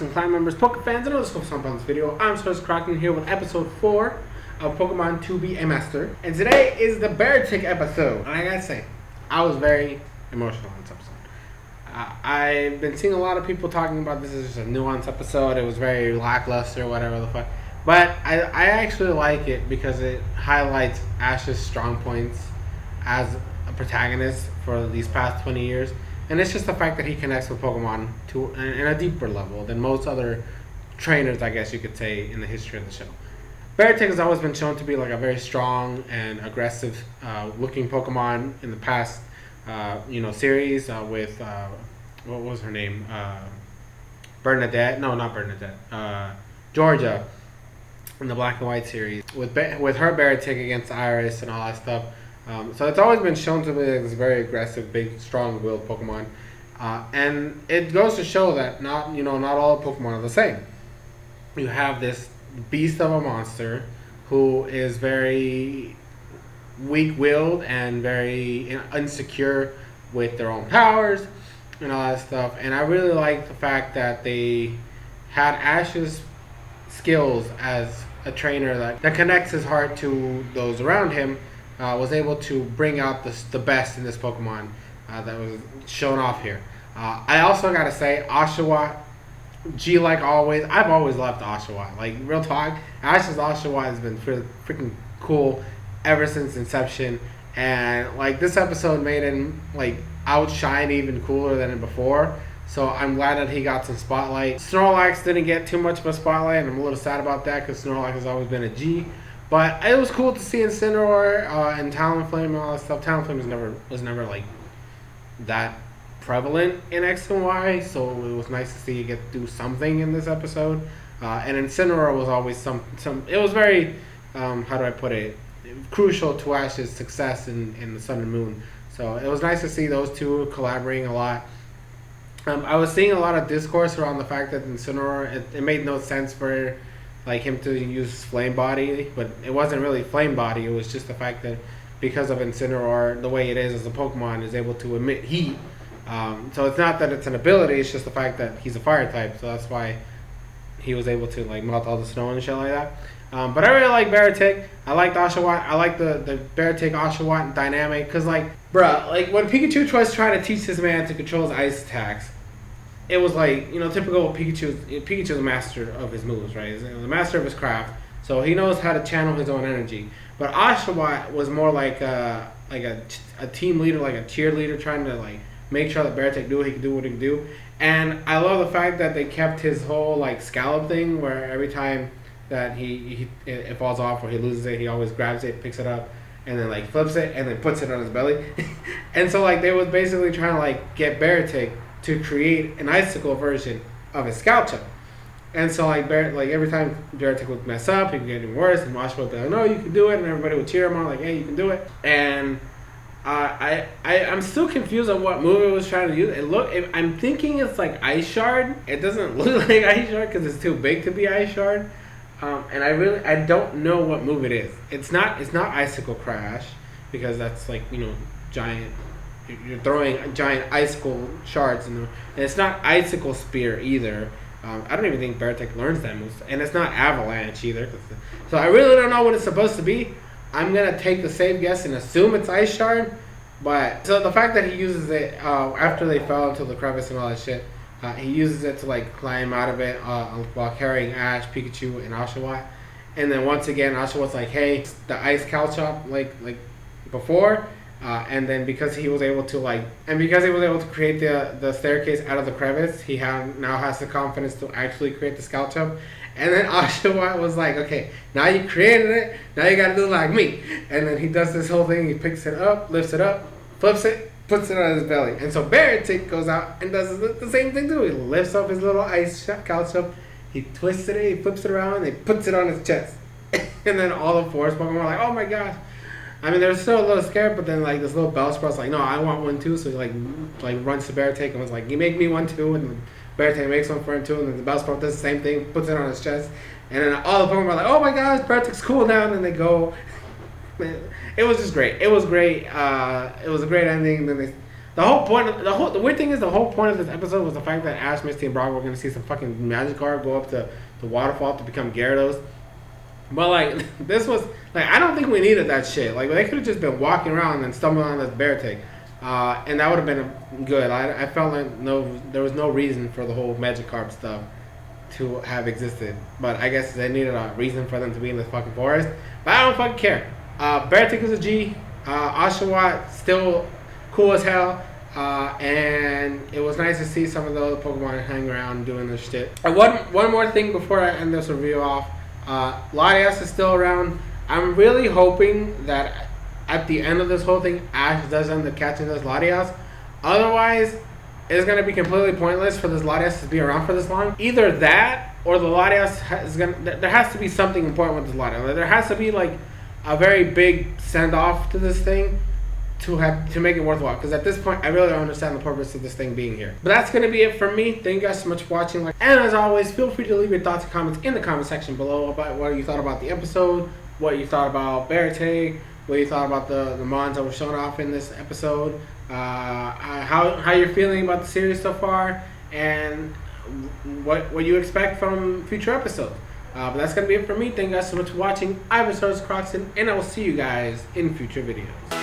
SoresanCrockxen clan members, Poke fans, and others who have on this video. I'm SoresanCrockxen here with episode 4 of Pokemon To Be a Master. And today is the Beartic episode. And I gotta say, I was very emotional on this episode. I've been seeing a lot of people talking about this as just a nuanced episode. It was very lackluster, whatever the fuck. But I actually like it because it highlights Ash's strong points as a protagonist for these past 20 years. And it's just the fact that he connects with Pokemon in a deeper level than most other trainers, I guess you could say, in the history of the show. Beartic has always been shown to be like a very strong and aggressive looking Pokemon in the past, series with, what was her name? Bernadette? No, not Bernadette. Georgia in the Black and White series. With her Beartic against Iris and all that stuff. So it's always been shown to be this very aggressive, big, strong-willed Pokemon, and it goes to show that not all Pokemon are the same. You have this beast of a monster who is very weak-willed and very insecure with their own powers and all that stuff. And I really like the fact that they had Ash's skills as a trainer that connects his heart to those around him. Was able to bring out the best in this Pokemon that was shown off here. I also gotta say, Oshawott, like always, I've always loved Oshawott. Like, real talk, Ash's Oshawott has been freaking cool ever since inception. And, like, this episode made him, like, outshine even cooler than before. So I'm glad that he got some spotlight. Snorlax didn't get too much of a spotlight, and I'm a little sad about that because Snorlax has always been a G. But it was cool to see Incineroar and Talonflame and all that stuff. Talonflame was never like that prevalent in X and Y, so it was nice to see it get to do something in this episode. And Incineroar was always some. It was very how do I put it? Crucial to Ash's success in the Sun and Moon. So it was nice to see those two collaborating a lot. I was seeing a lot of discourse around the fact that Incineroar it made no sense for him to use Flame Body, but it wasn't really Flame Body. It was just the fact that because of Incineroar, the way it is as a Pokemon, is able to emit heat. So it's not that it's an ability; it's just the fact that he's a Fire type. So that's why he was able to melt all the snow and shit like that. But I really like Beartic. I like Oshawott. I like the Beartic Oshawott dynamic because, when Pikachu was trying to teach this man to control his ice attacks. It was typical Pikachu's a master of his moves, right? He's the master of his craft, so he knows how to channel his own energy. But Oshawott was more like a team leader, like a cheerleader, trying to make sure that Beartic knew he could do what he could do. And I love the fact that they kept his whole scallop thing, where every time that it falls off or he loses it, he always grabs it, picks it up, and then flips it and then puts it on his belly. And so they was basically trying to get Beartic to create an icicle version of his Scalchop. And so every time Beartic would mess up, he would get even worse, and Oshawott would be like, no, you can do it, and everybody would cheer him on, hey, you can do it. And I'm still confused on what move it was trying to use. I'm thinking it's Ice Shard. It doesn't look like Ice Shard because it's too big to be Ice Shard. And I don't know what move it is. It's not Icicle Crash, because that's giant. You're throwing giant icicle shards, and it's not Icicle Spear either. I don't even think Beartic learns that move, and it's not Avalanche either. So I really don't know what it's supposed to be. I'm gonna take the safe guess and assume it's Ice Shard. But so the fact that he uses it after they fell into the crevice and all that shit, he uses it to climb out of it while carrying Ash, Pikachu, and Oshawott. And then once again, Oshawott's hey, the Ice Calchop like before. And then because he was able to create the staircase out of the crevice, he now has the confidence to actually create the Scalchop. And then Oshawott was okay, now you created it, now you gotta do it like me. And then he does this whole thing, he picks it up, lifts it up, flips it, puts it on his belly. And so Beartic goes out and does the same thing too. He lifts up his little ice Calchop, he twists it, he flips it around, and he puts it on his chest. And then all the forest Pokemon are oh my gosh. I mean, they're still a little scared, but then this little Bellsprout's no, I want one too. So he runs to Beartic and was you make me one too, and Beartic makes one for him too, and then the Bellsprout does the same thing, puts it on his chest, and then all the Pokemon are oh my gosh, Beartic's cool now, and then they go. Man, it was just great. It was great. It was a great ending. Then The whole point of the weird thing is the whole point of this episode was the fact that Ash, Misty, and Brock were gonna see some fucking Magikarp go up to the waterfall to become Gyarados. But like this was like I don't think we needed that shit. Like they could have just been walking around and stumbling on this Beartic, and that would have been good. I felt like there was no reason for the whole Magikarp stuff to have existed. But I guess they needed a reason for them to be in this fucking forest. But I don't fucking care. Beartic is a G. Oshawott still cool as hell. And it was nice to see some of the other Pokemon hang around doing this shit. One more thing before I end this review off. Latias is still around. I'm really hoping that at the end of this whole thing, Ash does end up catching this Latias. Otherwise, it's going to be completely pointless for this Latias to be around for this long. Either that, or the Latias is going to... There has to be something important with this Latias. There has to be, like, a very big send-off to this thing to make it worthwhile. Because at this point, I really don't understand the purpose of this thing being here. But that's going to be it for me. Thank you guys so much for watching. And as always, feel free to leave your thoughts and comments in the comment section below about what you thought about the episode, what you thought about Beartic, what you thought about the mons that were shown off in this episode, how you're feeling about the series so far, and what you expect from future episodes. But that's going to be it for me. Thank you guys so much for watching. I've been SoresanCrockxen, and I will see you guys in future videos.